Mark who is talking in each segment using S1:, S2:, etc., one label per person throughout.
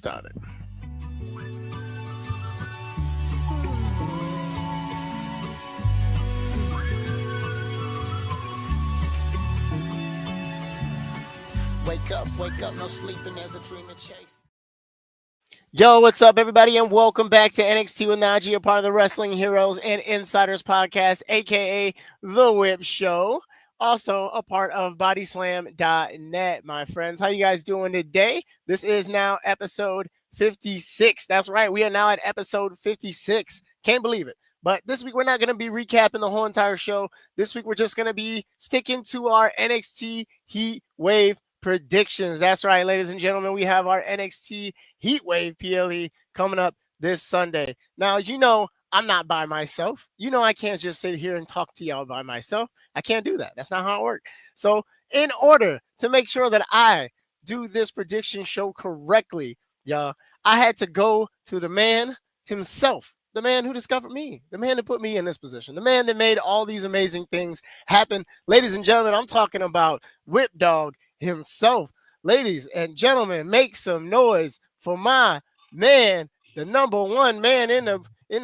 S1: started. Wake up, no sleeping, there's a dream to chase. Yo, what's up, everybody, and welcome back to NXT with Najee, a part of the Wrestling Heroes and Insiders podcast, aka The Whip Show. Also a part of bodyslam.net, my friends. How you guys doing today? This is now episode 56. That's right. We are now at episode 56. Can't believe it. But this week, we're not going to be recapping the whole entire show. This week, we're just going to be sticking to our NXT Heat Wave predictions. That's right, ladies and gentlemen. We have our NXT Heat Wave PLE coming up this Sunday. Now, you know, I'm not by myself. You know, I can't just sit here and talk to y'all by myself. I can't do that. That's not how it works. So in order to make sure that I do this prediction show correctly, y'all, I had to go to the man himself, the man who discovered me, the man that put me in this position, the man that made all these amazing things happen. Ladies and gentlemen, I'm talking about Whipdog himself. Ladies and gentlemen, make some noise for my man, the number one man in the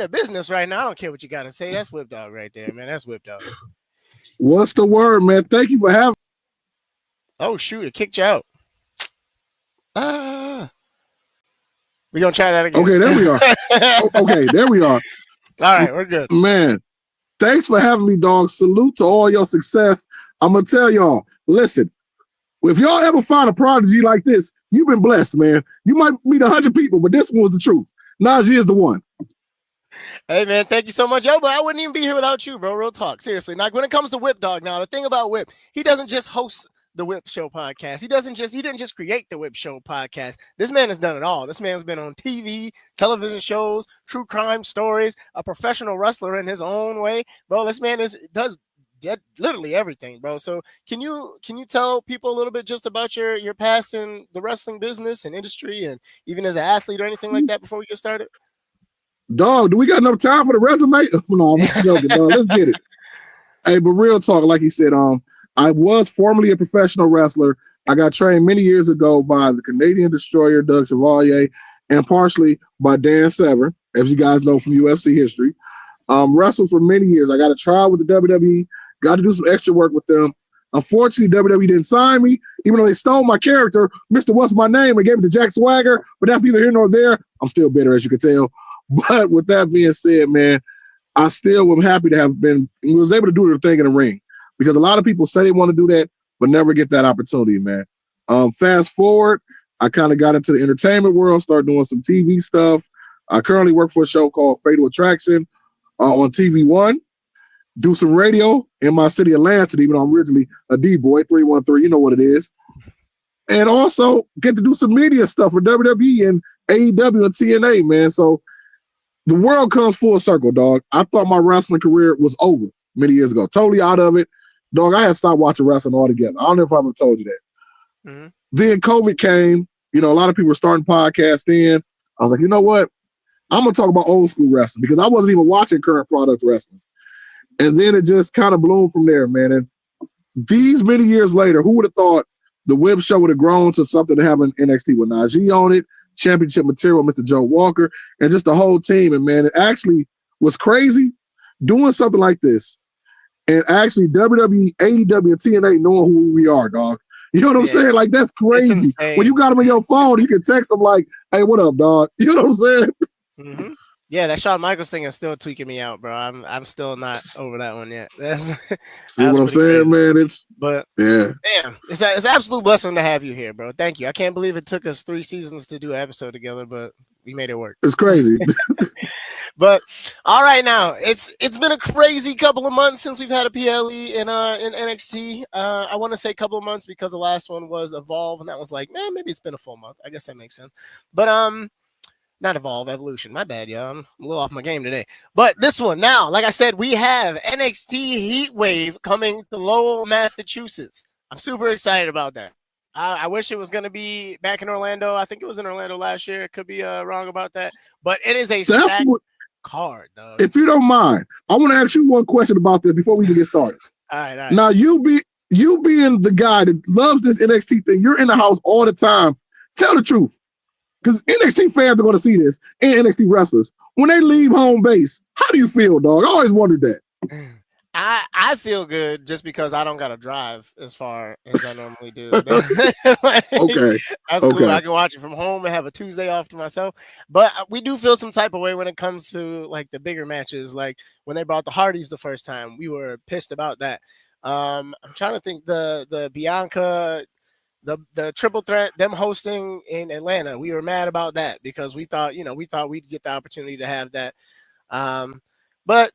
S1: business right now. I don't care what you got to say. That's Whipdog right there, man. That's Whipdog.
S2: What's the word, man? Thank you for having.
S1: Oh, shoot. It kicked you out. We're going to try that again.
S2: Okay, there we are. Okay, there we are.
S1: All right, we're good.
S2: Man, thanks for having me, dog. Salute to all your success. I'm going to tell y'all, listen, if y'all ever find a prodigy like this, you've been blessed, man. You might meet 100 people, but this one was the truth. Najee is the one.
S1: Hey, man, thank you so much. Yo, but I wouldn't even be here without you, bro. Real talk. Seriously. Now, when it comes to Whipdog, now, the thing about Whip, he doesn't just host the Whip Show podcast. He didn't just create the Whip Show podcast. This man has done it all. This man's been on TV, television shows, true crime stories, a professional wrestler in his own way. Bro, this man does literally everything, bro. So can you tell people a little bit just about your past in the wrestling business and industry, and even as an athlete or anything like that before we get started?
S2: Dog, do we got enough time for the resume? No, I'm just joking, dog. Let's get it. Hey, but real talk, like he said, I was formerly a professional wrestler. I got trained many years ago by the Canadian Destroyer, Doug Chevalier, and partially by Dan Severn, as you guys know from UFC history. Wrestled for many years. I got a trial with the WWE, got to do some extra work with them. Unfortunately, WWE didn't sign me, even though they stole my character, Mr. What's My Name, and gave it to Jack Swagger, but that's neither here nor there. I'm still bitter, as you can tell. But with that being said, man, I still am happy to have been, was able to do the thing in the ring, because a lot of people say they want to do that, but never get that opportunity, man. Fast forward, I kind of got into the entertainment world, started doing some TV stuff. I currently work for a show called Fatal Attraction on TV One. Do some radio in my city of Lansing, even though I'm originally a D-boy, 313, you know what it is. And also get to do some media stuff for WWE and AEW and TNA, man. So the world comes full circle, dog. I thought my wrestling career was over many years ago. Totally out of it. Dog, I had stopped watching wrestling altogether. I don't know if I ever told you that. Mm-hmm. Then COVID came. You know, a lot of people were starting podcasts then. I was like, you know what? I'm going to talk about old school wrestling, because I wasn't even watching current product wrestling. And then it just kind of bloomed from there, man. And these many years later, who would have thought the Whip Show would have grown to something to have an NXT with Najee on it, championship material, Mr. Joe Walker, and just the whole team. And, man, it actually was crazy doing something like this. And actually WWE, AEW, and TNA knowing who we are, dog. You know what I'm saying? Like, that's crazy. When you got them on your phone, you can text them like, hey, what up, dog? You know what I'm saying?
S1: Mm-hmm. Yeah, that Shawn Michaels thing is still tweaking me out, bro. I'm still not over that one yet. That's
S2: what I'm saying, crazy, man.
S1: But damn, it's an absolute blessing to have you here, bro. Thank you. I can't believe it took us 3 seasons to do an episode together, but we made it work.
S2: It's crazy.
S1: But all right, now it's been a crazy couple of months since we've had a PLE in NXT. I want to say a couple of months because the last one was Evolve, and that was like, man, maybe it's been a full month. I guess that makes sense. But not Evolution. My bad, y'all. I'm a little off my game today. But this one now, like I said, we have NXT Heat Wave coming to Lowell, Massachusetts. I'm super excited about that. I wish it was going to be back in Orlando. I think it was in Orlando last year. Could be wrong about that. But it is a stacked card, dog.
S2: If you don't mind, I want to ask you one question about this before we even get started.
S1: All right.
S2: Now, you being the guy that loves this NXT thing, you're in the house all the time. Tell the truth. because NXT fans are going to see this, and NXT wrestlers, when they leave home base, how do you feel, dog? I always wondered that.
S1: I feel good just because I don't got to drive as far as I normally do. Like,
S2: Okay.
S1: that's cool. I can watch it from home and have a Tuesday off to myself. But we do feel some type of way when it comes to like the bigger matches. Like when they brought the Hardys the first time, we were pissed about that. I'm trying to think the Bianca, the triple threat, them hosting in Atlanta. We were mad about that because we thought we'd get the opportunity to have that. But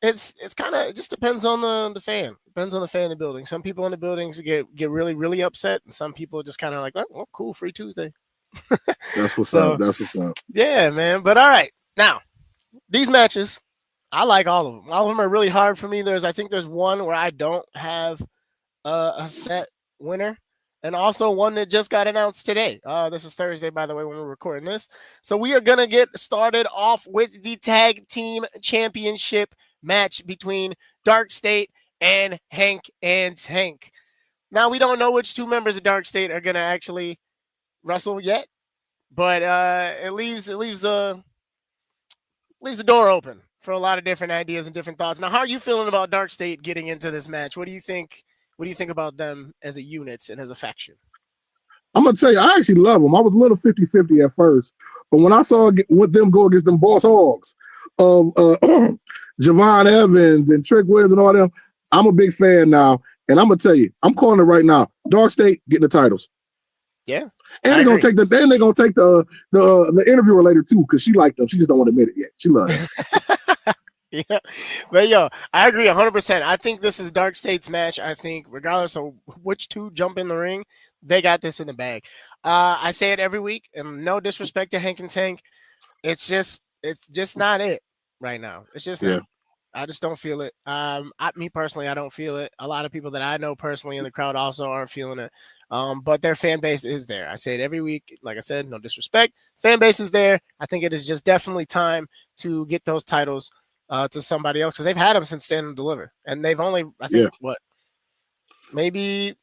S1: it's kind of, it just depends on the fan. Depends on the fan in the building. Some people in the buildings get really, really upset, and some people just kind of like, oh, cool, free Tuesday.
S2: That's what's up. That's what's up.
S1: Yeah, man. But all right, now these matches, I like all of them. All of them are really hard for me. I think there's one where I don't have a set winner, and also one that just got announced today. This is Thursday, by the way, when we're recording this. So we are going to get started off with the tag team championship match between Dark State and Hank and Tank. Now, we don't know which two members of Dark State are going to actually wrestle yet, but it leaves the door open for a lot of different ideas and different thoughts. Now, how are you feeling about Dark State getting into this match? What do you think? What do you think about them as a unit and as a faction?
S2: I'm going to tell you, I actually love them. I was a little 50-50 at first. But when I saw with them go against them Boss Hogs of Javon Evans and Trick Williams and all them, I'm a big fan now. And I'm going to tell you, I'm calling it right now. Dark State getting the titles.
S1: Yeah.
S2: And they're going to take the interviewer later too, because she liked them. She just don't want to admit it yet. She loves them.
S1: Yeah, but yo, I agree 100%. I think this is Dark State's match. I think regardless of which two jump in the ring, they got this in the bag. I say it every week, and no disrespect to Hank and Tank, it's just not it right now. It's just not. I just don't feel it. Me personally, I don't feel it. A lot of people that I know personally in the crowd also aren't feeling it. But their fan base is there. I say it every week. Like I said, no disrespect. Fan base is there. I think it is just definitely time to get those titles to somebody else, because they've had them since Stand and Deliver, and they've only, I think, maybe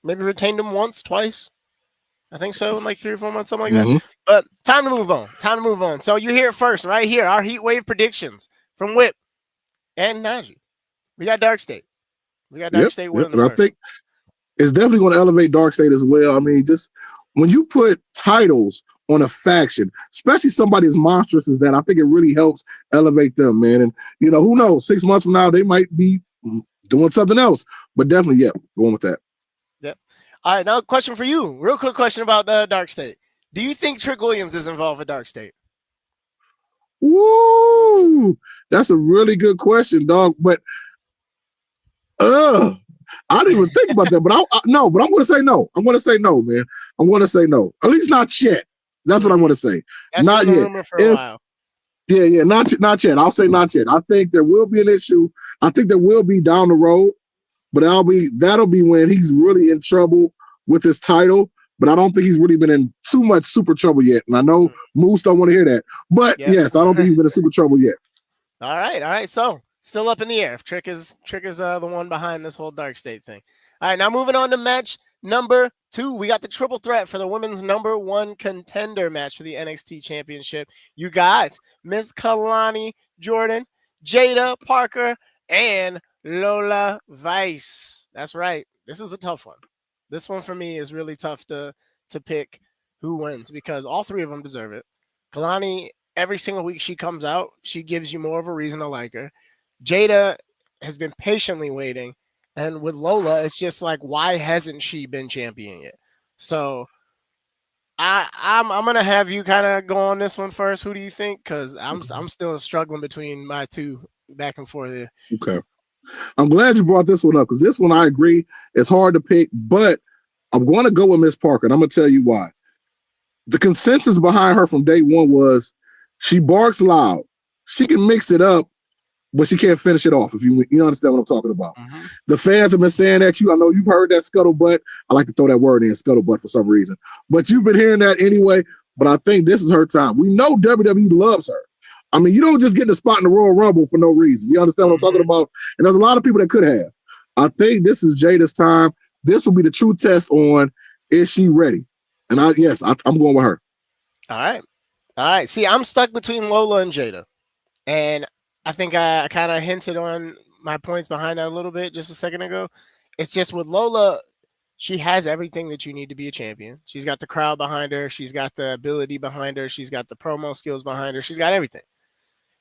S1: retained them once, twice. I think so, in like 3 or 4 months, something like that. But time to move on. So you hear it first right here, our Heat Wave predictions from Whip and Najee. We got Dark State. State winning the first.
S2: I think it's definitely going to elevate Dark State as well. I mean, just when you put titles on a faction, especially somebody as monstrous as that, I think it really helps elevate them, man. And, who knows? 6 months from now, they might be doing something else. But definitely, going with that.
S1: Yep. All right, now question for you. Real quick question about Dark State. Do you think Trick Williams is involved with Dark State?
S2: Woo! That's a really good question, dog. But I didn't even think about that. But no, but I'm going to say no. I'm going to say no, man. I'm going to say no. At least not yet. That's what I'm going to say.
S1: That's
S2: not
S1: been the
S2: yet.
S1: rumor for a while.
S2: Yeah, not yet. I'll say not yet. I think there will be an issue. I think there will be down the road, but that'll be when he's really in trouble with his title. But I don't think he's really been in too much super trouble yet. And I know Moose don't want to hear that. But yes, I don't think he's been in super trouble yet.
S1: All right. So still up in the air if Trick is the one behind this whole Dark State thing. All right, now moving on to match number 2. We got the triple threat for the women's number 1 contender match for the NXT Championship. You got Miss Kalani Jordan, Jada Parker, and Lola Vice. That's right. This is a tough one. This one for me is really tough to pick who wins, because all 3 of them deserve it. Kalani, every single week she comes out, she gives you more of a reason to like her. Jada has been patiently waiting. And with Lola, it's just like, why hasn't she been champion yet? So I'm gonna have you kind of go on this one first. Who do you think? Because I'm still struggling between my 2 back and forth here.
S2: Okay, I'm glad you brought this one up, because this one I agree it's hard to pick, but I'm going to go with Miss Parker, and I'm going to tell you why. The consensus behind her from day one was she barks loud, she can mix it up, but she can't finish it off, if you understand what I'm talking about. The fans have been saying that. I know you've heard that scuttlebutt. I like to throw that word in, scuttlebutt, for some reason. But you've been hearing that anyway. But I think this is her time. We know WWE loves her. I mean, you don't just get the spot in the Royal Rumble for no reason. You understand what I'm talking about? And there's a lot of people that could have. I think this is Jada's time. This will be the true test on, is she ready? And I'm going with her.
S1: All right. All right. See, I'm stuck between Lola and Jada. And I think I kind of hinted on my points behind that a little bit just a second ago. It's just with Lola, she has everything that you need to be a champion. She's got the crowd behind her. She's got the ability behind her. She's got the promo skills behind her. She's got everything.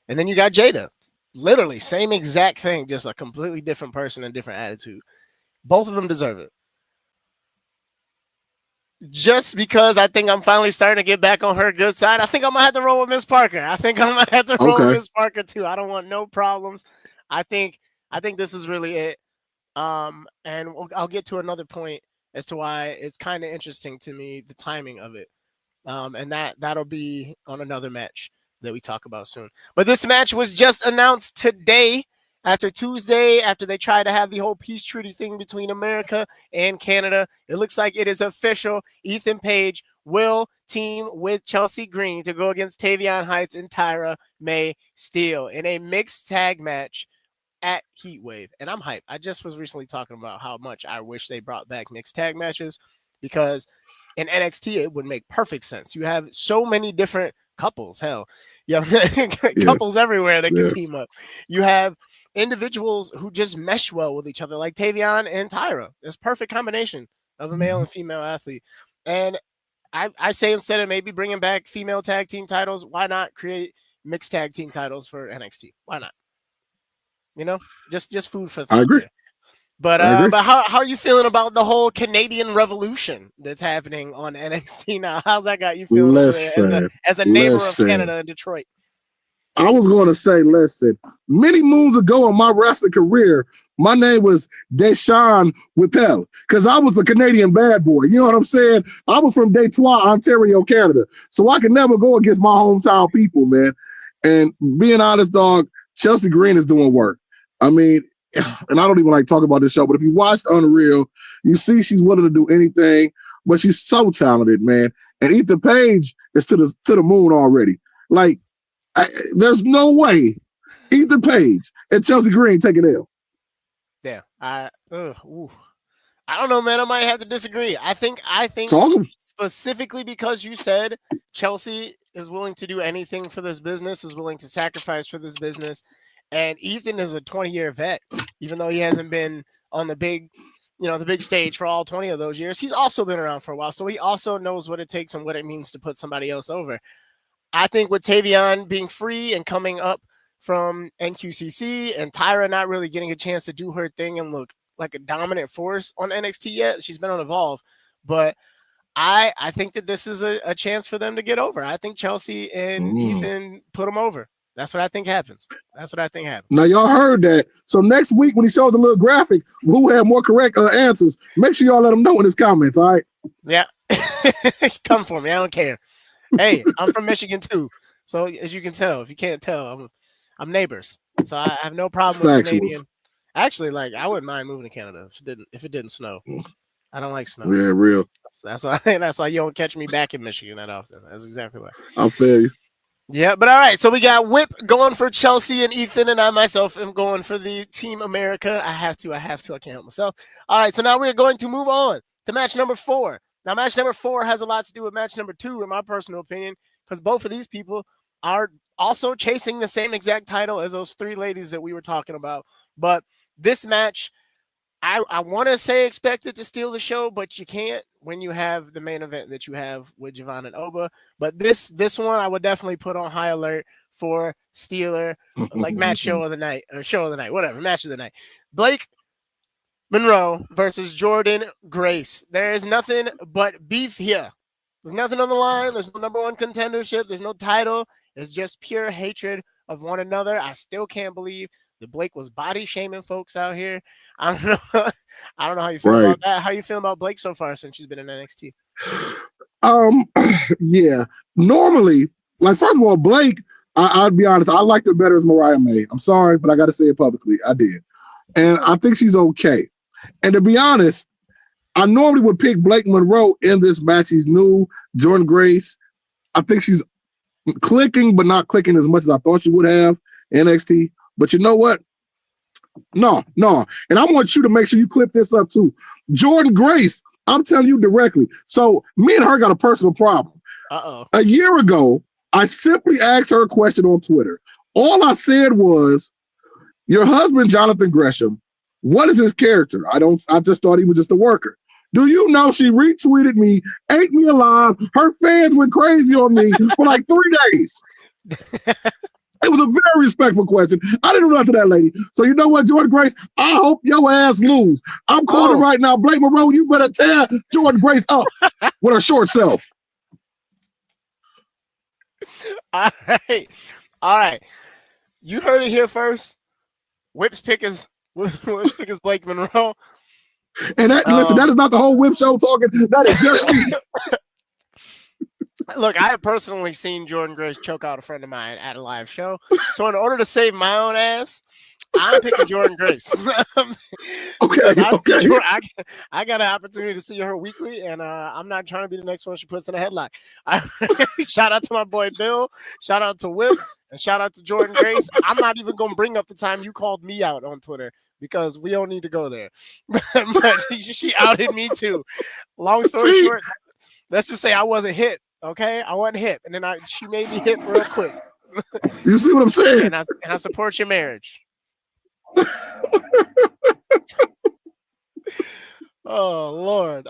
S1: And then you got Jada. Literally, same exact thing, just a completely different person and different attitude. Both of them deserve it. Just because I think I'm finally starting to get back on her good side, I think I'm gonna have to roll with Miss Parker. I think I'm gonna have to roll with Miss Parker too. I don't want no problems. I think this is really it. And I'll get to another point as to why it's kind of interesting to me, the timing of it. And that'll be on another match that we talk about soon. But this match was just announced today. After Tuesday, after they tried to have the whole peace treaty thing between America and Canada, it looks like it is official. Ethan Page will team with Chelsea Green to go against Tavion Heights and Tyra May Steele in a mixed tag match at Heatwave. And I'm hyped. I just was recently talking about how much I wish they brought back mixed tag matches, because in NXT, it would make perfect sense. You have so many different couples. Hell, you have couples everywhere that can team up. You have individuals who just mesh well with each other, like Tavion and Tyra. There's perfect combination of a male and female athlete. And I say, instead of maybe bringing back female tag team titles, why not create mixed tag team titles for NXT? Why not? You know, just food for thought.
S2: I agree.
S1: There. But how are you feeling about the whole Canadian revolution that's happening on NXT now? How's that got you feeling as a neighbor of Canada and Detroit?
S2: I was going to say, listen, many moons ago in my wrestling career, my name was Deshaun Whippel, because I was a Canadian bad boy. You know what I'm saying? I was from Detroit, Ontario, Canada. So I could never go against my hometown people, man. And being honest, dog, Chelsea Green is doing work. I mean, and I don't even like talking about this show, but if you watched Unreal, you see she's willing to do anything, but she's so talented, man. And Ethan Page is to the moon already. Like, there's no way Ethan Page and Chelsea Green take an L.
S1: Yeah, I don't know, man. I might have to disagree. I think specifically because you said Chelsea is willing to do anything for this business, is willing to sacrifice for this business. And Ethan is a 20-year vet, even though he hasn't been on the big stage for all 20 of those years. He's also been around for a while, so he also knows what it takes and what it means to put somebody else over. I think with Tavion being free and coming up from NQCC and Tyra not really getting a chance to do her thing and look like a dominant force on NXT yet, she's been on Evolve, but I think that this is a chance for them to get over. I think Chelsea and Ethan put them over. That's what I think happens. Now, y'all heard that. So next week when he shows the little graphic, who had more correct answers, make sure y'all let them know in his comments, all right? Yeah. Come for me. I don't care. Hey, I'm from Michigan too. So as you can tell, if you can't tell, I'm neighbors. So I have no problem with Canadian. Actually, like, I wouldn't mind moving to Canada if it didn't snow. I don't like snow.
S2: Yeah, real.
S1: That's why you don't catch me back in Michigan that often. That's exactly why.
S2: I feel you.
S1: Yeah, but all right. So we got Whip going for Chelsea and Ethan, and I myself am going for the Team America. I have to. I can't help myself. All right. So now we're going to move on to match number 4. Now, match number 4 has a lot to do with match number 2, in my personal opinion, because both of these people are also chasing the same exact title as those 3 ladies that we were talking about. But this match, I want to say expected to steal the show, but you can't when you have the main event that you have with Javon and Oba. But this one I would definitely put on high alert for Steeler, like match show of the night, whatever, match of the night. Blake Monroe versus Jordan Grace. There is nothing but beef here. There's nothing on the line. There's no number 1 contendership. There's no title. It's just pure hatred of one another. I still can't believe that Blake was body shaming folks out here. I don't know how you feel about that. How you feel about Blake so far since she's been in NXT?
S2: Yeah. Normally, like, first of all, Blake, I'll be honest, I liked her better as Mariah May. I'm sorry, but I got to say it publicly. I did. And I think she's okay. And to be honest, I normally would pick Blake Monroe in this match. He's new. Jordan Grace, I think she's clicking, but not clicking as much as I thought she would have in NXT. But you know what? No. And I want you to make sure you clip this up too. Jordan Grace, I'm telling you directly. So me and her got a personal problem. A year ago, I simply asked her a question on Twitter. All I said was, your husband, Jonathan Gresham, what is his character? I just thought he was just a worker. Do you know she retweeted me, ate me alive? Her fans went crazy on me for like 3 days. It was a very respectful question. I didn't run to that lady. So you know what, Jordan Grace? I hope your ass lose. I'm calling right now. Blake Monroe, you better tear Jordan Grace up with her short self.
S1: All right. You heard it here first. Whip's pick is Blake Monroe.
S2: And listen, that is not the whole Whip show talking. That is just me.
S1: Look, I have personally seen Jordan Grace choke out a friend of mine at a live show. So in order to save my own ass, I'm picking Jordan Grace.
S2: Okay.
S1: I got an opportunity to see her weekly, and I'm not trying to be the next one she puts in a headlock. Shout out to my boy Bill. Shout out to Whip. And shout out to Jordan Grace. I'm not even going to bring up the time you called me out on Twitter because we don't need to go there. But she outed me too. Long story short, let's just say I wasn't hit. Okay, I wasn't hip, and then she made me hip real quick.
S2: You see what I'm saying?
S1: And I support your marriage. Oh Lord!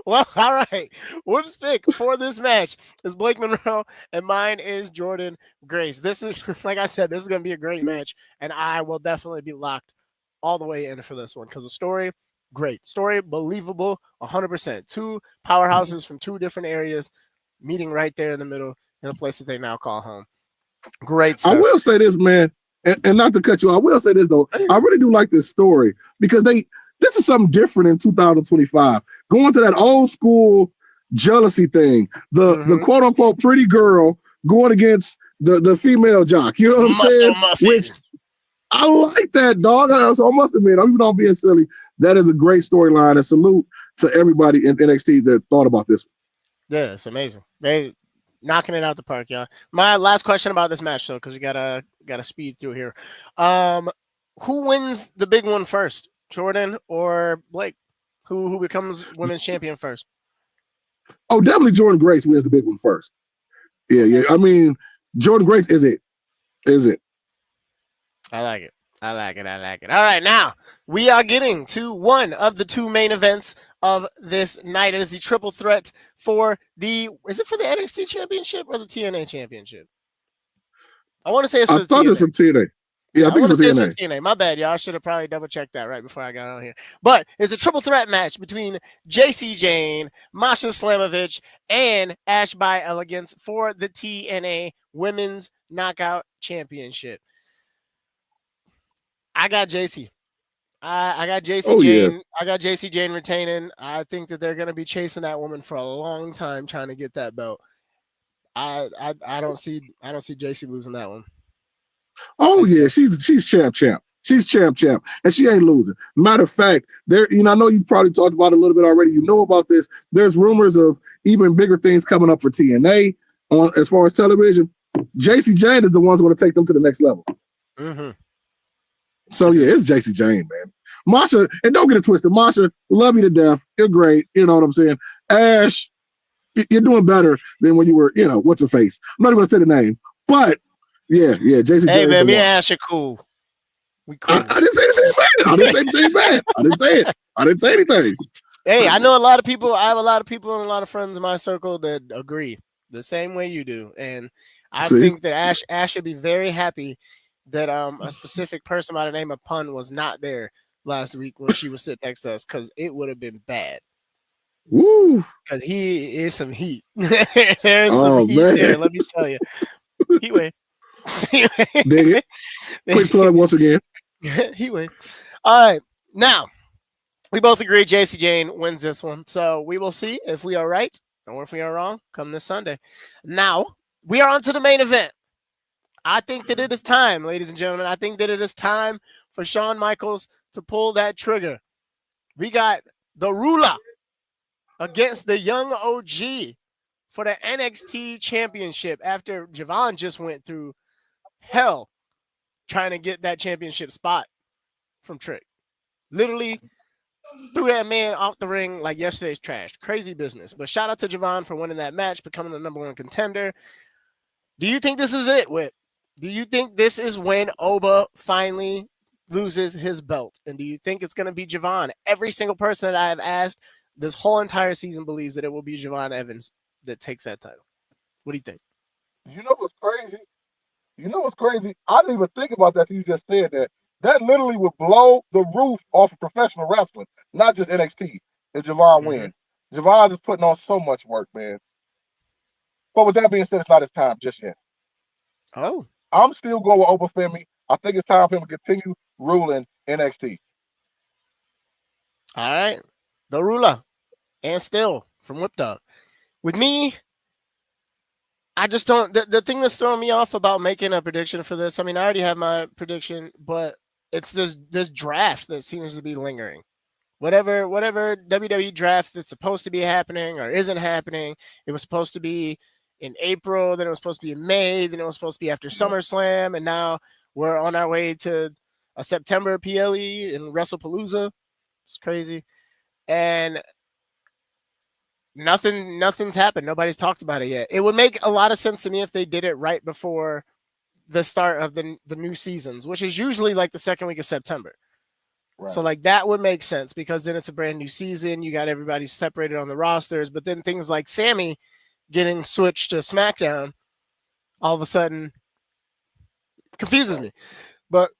S1: Well, all right. Whip's pick for this match is Blake Monroe, and mine is Jordan Grace. This is, like I said, this is going to be a great match, and I will definitely be locked all the way in for this one because the story. Great story, believable, 100%. Two powerhouses from two different areas meeting right there in the middle in a place that they now call home. Great stuff.
S2: I will say this, man, and not to cut you off, I will say this, though. I really do like this story because this is something different in 2025. Going to that old school jealousy thing, the quote unquote pretty girl going against the female jock. You know what I'm saying? Which I like that, dog. So I must admit, even though I'm being silly, that is a great storyline. And salute to everybody in NXT that thought about this.
S1: Yeah, it's amazing. They knocking it out the park, y'all. My last question about this match, though, because we gotta speed through here. Who wins the big one first, Jordan or Blake? Who becomes women's champion first?
S2: Oh, definitely Jordan Grace wins the big one first. Yeah. I mean, Jordan Grace is it.
S1: I like it. All right, now we are getting to one of the two main events of this night. It is the triple threat for is it for the NXT championship or the TNA championship? I want to say it's for the TNA. I thought it was for
S2: TNA. Yeah, I think it's for
S1: TNA. My bad, y'all. I should have probably double checked that right before I got on here. But it's a triple threat match between JC Jane, Masha Slamovich, and Ash by Elegance for the TNA Women's Knockout Championship. I got JC. I got JC Jane. Yeah. I got JC Jane retaining. I think that they're going to be chasing that woman for a long time trying to get that belt. I don't see JC losing that one.
S2: Oh yeah, she's champ. She's champ, and she ain't losing. Matter of fact, I know you probably talked about it a little bit already. You know about this. There's rumors of even bigger things coming up for TNA as far as television. JC Jane is the one's going to take them to the next level.
S1: Mm-hmm.
S2: So yeah, it's JC Jane, man. Masha, and don't get it twisted. Masha, love you to death. You're great. You know what I'm saying? Ash, you're doing better than when you were, what's her face? I'm not even going to say the name, but yeah, JC Jane.
S1: Hey man, me and Ash are cool. We cool.
S2: I didn't say anything bad. I didn't say anything.
S1: Hey, I know a lot of people. I have a lot of people and a lot of friends in my circle that agree the same way you do, and I think that Ash should be very happy that a specific person by the name of Pun was not there last week when she was sitting next to us, because it would have been bad.
S2: Woo!
S1: Because he is some heat. There's some heat there, let me tell you. Heat wave.
S2: Dig it. Quick plug once again.
S1: Heat wave. All right. Now, we both agree JC Jane wins this one. So we will see if we are right or if we are wrong come this Sunday. Now, we are on to the main event. I think that it is time, ladies and gentlemen. I think that it is time for Shawn Michaels to pull that trigger. We got the ruler against the young OG for the NXT championship after Javon just went through hell trying to get that championship spot from Trick. Literally threw that man off the ring like yesterday's trash. Crazy business. But shout out to Javon for winning that match, becoming the #1 contender. Do you think this is it, Whip? Do you think this is when Oba finally loses his belt? And do you think it's going to be Javon? Every single person that I have asked this whole entire season believes that it will be Javon Evans that takes that title. What do you think?
S2: You know what's crazy? You know what's crazy? I didn't even think about that. You just said that. That literally would blow the roof off of professional wrestling, not just NXT. If Javon wins, Javon is putting on so much work, man. But with that being said, it's not his time just yet.
S1: Oh,
S2: I'm still going with Obafemi. I think it's time for him to continue ruling NXT.
S1: all right. The ruler and still from Whipdog. With me, I just don't. The thing that's throwing me off about making a prediction for this, I mean, I already have my prediction, but it's this draft that seems to be lingering. Whatever WWE draft that's supposed to be happening or isn't happening, it was supposed to be in April, then it was supposed to be in May, then it was supposed to be after SummerSlam, and now we're on our way to a September PLE in WrestlePalooza. It's crazy. And nothing's happened. Nobody's talked about it yet. It would make a lot of sense to me if they did it right before the start of the new seasons, which is usually like the second week of September. Right. So like that would make sense because then it's a brand new season. You got everybody separated on the rosters, but then things like Sammy getting switched to SmackDown all of a sudden confuses me. But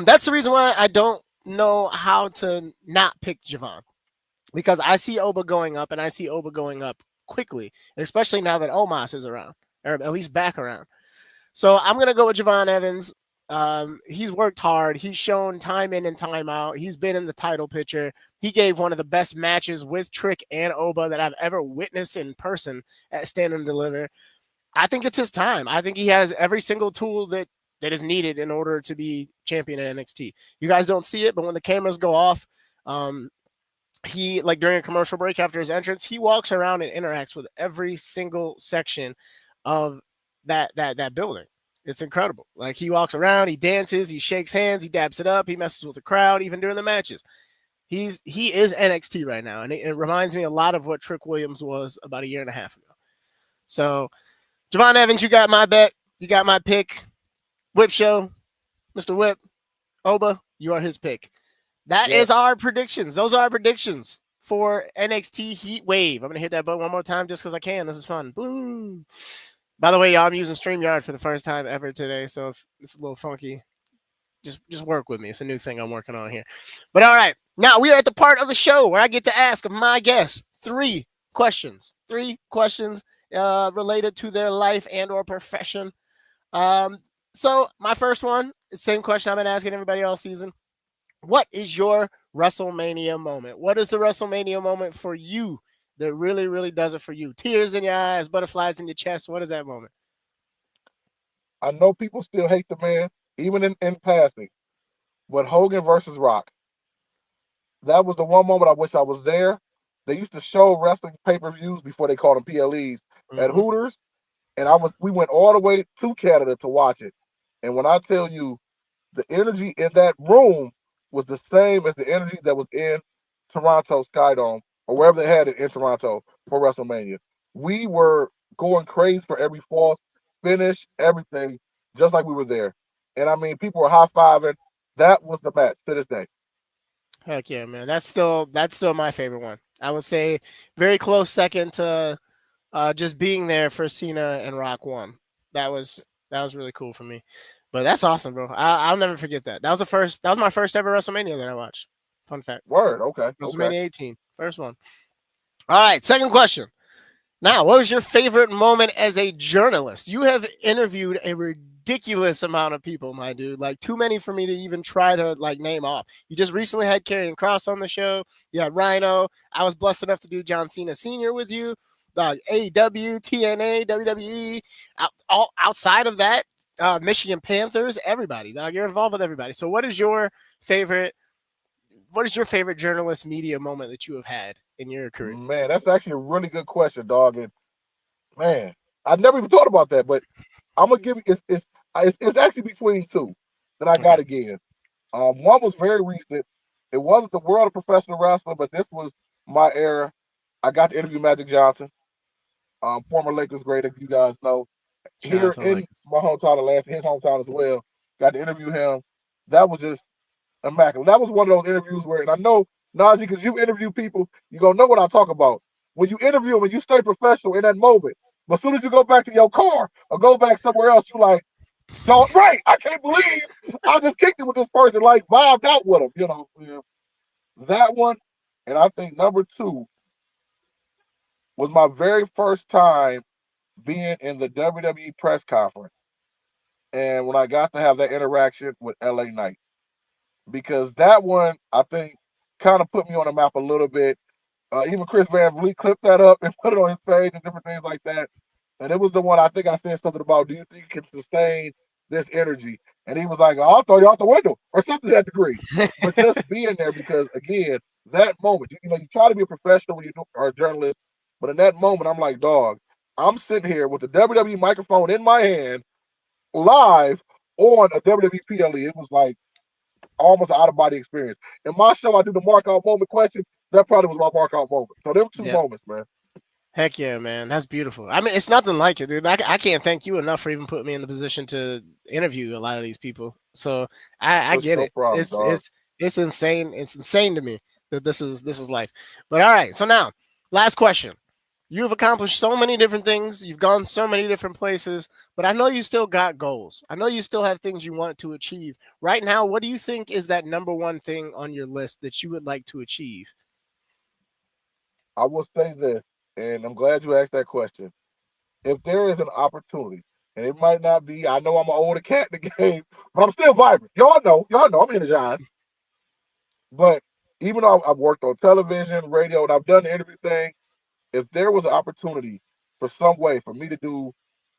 S1: that's the reason why I don't know how to not pick Javon. Because I see Oba going up, and I see Oba going up quickly, especially now that Omos is around, or at least back around. So I'm going to go with Javon Evans. He's worked hard. He's shown time in and time out. He's been in the title picture. He gave one of the best matches with Trick and Oba that I've ever witnessed in person at Stand and Deliver. I think it's his time. I think he has every single tool that is needed in order to be champion at NXT. You guys don't see it, but when the cameras go off, he, like during a commercial break after his entrance, he walks around and interacts with every single section of that building. It's incredible. Like he walks around, he dances, he shakes hands, he dabs it up, he messes with the crowd, even during the matches. He is NXT right now, and it reminds me a lot of what Trick Williams was about a year and a half ago. So, Javon Evans, you got my bet, you got my pick. Whip Show, Mr. Whip, Oba, you are his pick. That is our predictions. Those are our predictions for NXT Heat Wave. I'm going to hit that button one more time just because I can. This is fun. Boom. By the way, y'all, I'm using StreamYard for the first time ever today, so if it's a little funky, just work with me. It's a new thing I'm working on here. But all right, now we are at the part of the show where I get to ask my guests three questions related to their life and or profession. So my first one, same question I've been asking everybody all season. What is your WrestleMania moment? What is the WrestleMania moment for you that really, really does it for you? Tears in your eyes, butterflies in your chest. What is that moment?
S2: I know people still hate the man, even in passing, but Hogan versus Rock. That was the one moment I wish I was there. They used to show wrestling pay-per-views before they called them PLEs at Hooters, and we went all the way to Canada to watch it. And when I tell you, the energy in that room was the same as the energy that was in Toronto Skydome or wherever they had it in Toronto for WrestleMania. We were going crazy for every false finish, everything, just like we were there. And I mean, people were high-fiving. That was the match to this day.
S1: Heck yeah, man. That's still my favorite one. I would say very close second to just being there for Cena and Rock 1. That was really cool for me. But that's awesome, bro. I'll never forget that. That was my first ever WrestleMania that I watched. Fun fact.
S2: Word, okay.
S1: WrestleMania 18, first one. All right, second question. Now, what was your favorite moment as a journalist? You have interviewed a ridiculous amount of people, my dude. Like too many for me to even try to like name off. You just recently had Karrion Kross on the show. You had Rhino. I was blessed enough to do John Cena Sr. with you. AEW, TNA, WWE. Outside of that, Michigan Panthers, everybody. You're involved with everybody. So what is your favorite journalist media moment that you have had in your career?
S2: Man, that's actually a really good question, dog. And man, I never even thought about that, but I'm gonna give you it's actually between two that I got again. One was very recent, It wasn't the world of professional wrestling, but this was my era. I got to interview Magic Johnson, former Lakers great, if you guys know,
S1: Shout out
S2: here
S1: to the
S2: in
S1: Lakers.
S2: my hometown, Atlanta, his hometown as well. Got to interview him. That was just immaculate. That was one of those interviews where, and I know, Najee, because you interview people, you're going to know what I talk about. When you interview them and you stay professional in that moment, but as soon as you go back to your car or go back somewhere else, you're like, don't, right, I can't believe I just kicked it with this person, like vibed out with him, Yeah. That one, and I think number two was my very first time being in the WWE press conference. And when I got to have that interaction with LA Knight, because that one I think kind of put me on the map a little bit. Even Chris Van Vliet clipped that up and put it on his page and different things like that. And it was the one I think I said something about, do you think you can sustain this energy? And he was like, I'll throw you out the window or something to that degree. But just being there, because again, that moment, you try to be a professional when you are a journalist, but in that moment, I'm like, dog, I'm sitting here with the WWE microphone in my hand, live on a WWE PLE. It was like almost an out of body experience. In my show, I do the mark out moment question. That probably was my mark out moment. So them two
S1: Yeah.
S2: moments, man.
S1: Heck yeah, man. That's beautiful. I mean, it's nothing like it, dude. I can't thank you enough for even putting me in the position to interview a lot of these people. So I
S2: It's
S1: get
S2: no
S1: it.
S2: problem,
S1: It's
S2: dog.
S1: it's it's insane. It's insane to me that this is life. But all right. So now, last question. You've accomplished so many different things. You've gone so many different places, but I know you still got goals. I know you still have things you want to achieve. Right now, what do you think is that number one thing on your list that you would like to achieve?
S2: I will say this, and I'm glad you asked that question. If there is an opportunity, and it might not be, I know I'm an older cat in the game, but I'm still vibrant. Y'all know I'm energized. But even though I've worked on television, radio, and I've done the interview thing, if there was an opportunity for some way for me to do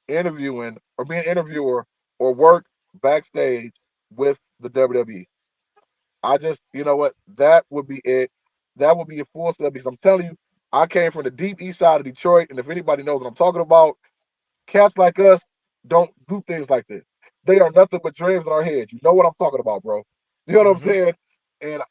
S2: interviewing or be an interviewer or work backstage with the WWE, I just, you know what, that would be it. That would be a full step because I'm telling you, I came from the deep east side of Detroit, and if anybody knows what I'm talking about, cats like us don't do things like this. They are nothing but dreams in our heads. You know what I'm talking about, bro. You know what I'm
S1: Hmm.
S2: saying? And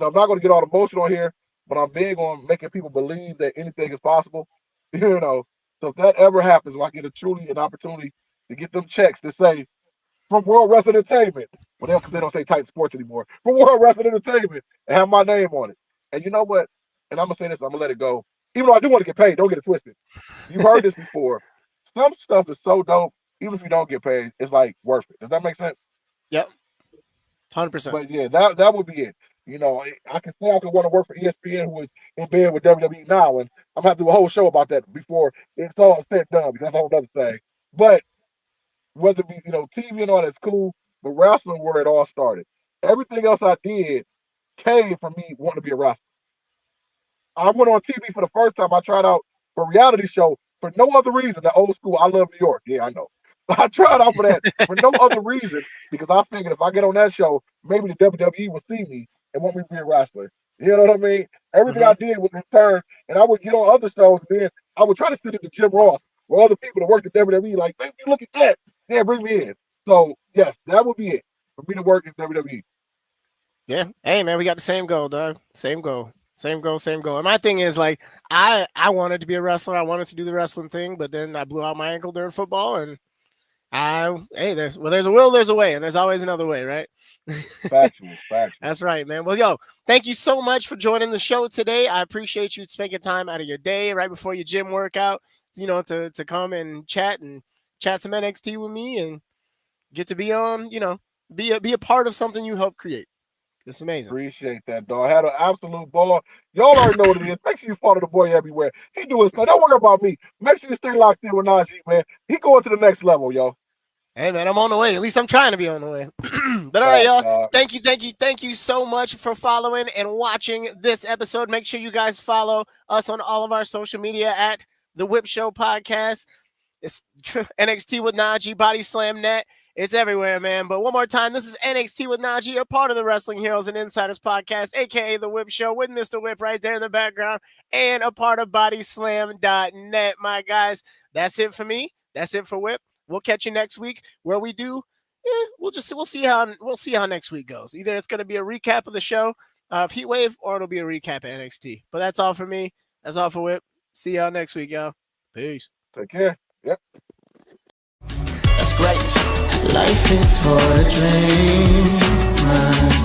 S2: I'm not going to get all emotional here, but I'm big on making people believe that anything is possible. You know, so if that ever happens, if I get an opportunity to get them checks to say from World Wrestling Entertainment, well, they don't say Titan Sports anymore, from World Wrestling Entertainment, and have my name on it. And you know what? And I'm gonna say this, I'm gonna let it go. Even though I do want to get paid, don't get it twisted. You've heard this before. Some stuff is so dope, even if you don't get paid, it's like worth it. Does that make sense?
S1: Yep, 100%.
S2: But yeah, that would be it. I can say I could want to work for ESPN, who is in bed with WWE now, and I'm gonna have to do a whole show about that before it's all said and done, because that's a whole other thing. But whether it be, TV and all that's cool, but wrestling where it all started. Everything else I did came from me wanting to be a wrestler. I went on TV for the first time. I tried out for a reality show for no other reason than old school. I love New York. Yeah, I know. I tried out for that for no other reason because I figured if I get on that show, maybe the WWE will see me and want me to be a wrestler. You know what I mean? Everything I
S1: Hmm.
S2: did was in turn, and I would get on other shows, and then I would try to sit into Jim Ross or other people that worked at WWE, like, baby, look at that. Yeah, bring me in. So, yes, that would be it for me to work in WWE.
S1: Yeah. Hey, man, we got the same goal, dog. Same goal. Same goal, same goal. And my thing is like I wanted to be a wrestler. I wanted to do the wrestling thing, but then I blew out my ankle during football and there's a will, there's a way, and there's always another way, right?
S2: Factual, factual.
S1: That's right, man. Well, yo, thank you so much for joining the show today. I appreciate you taking time out of your day right before your gym workout, to come and chat some NXT with me and get to be on, be a part of something you helped create. It's amazing.
S2: Appreciate that, dog. Had an absolute ball. Y'all already know what it is. Make sure you follow the boy everywhere. He doing stuff. Don't worry about me. Make sure you stay locked in with Najee, man. He going to the next level, yo.
S1: Hey man, I'm on the way. At least I'm trying to be on the way. But all right,
S2: Facts,
S1: y'all.
S2: dog.
S1: Thank you so much for following and watching this episode. Make sure you guys follow us on all of our social media at the Whip Show Podcast. It's NXT with Najee, Body Slam Net. It's everywhere, man. But one more time, this is NXT with Najee, a part of the Wrestling Heroes and Insiders podcast, aka The Whip Show, with Mr. Whip right there in the background, and a part of BodySlam.net, my guys. That's it for me. That's it for Whip. We'll catch you next week where we do. We'll see how next week goes. Either it's going to be a recap of the show, of Heat Wave, or it'll be a recap of NXT. But that's all for me. That's all for Whip. See y'all next week, y'all. Peace.
S2: Take care. Yep.
S1: That's great.
S3: Life is for the dreamers.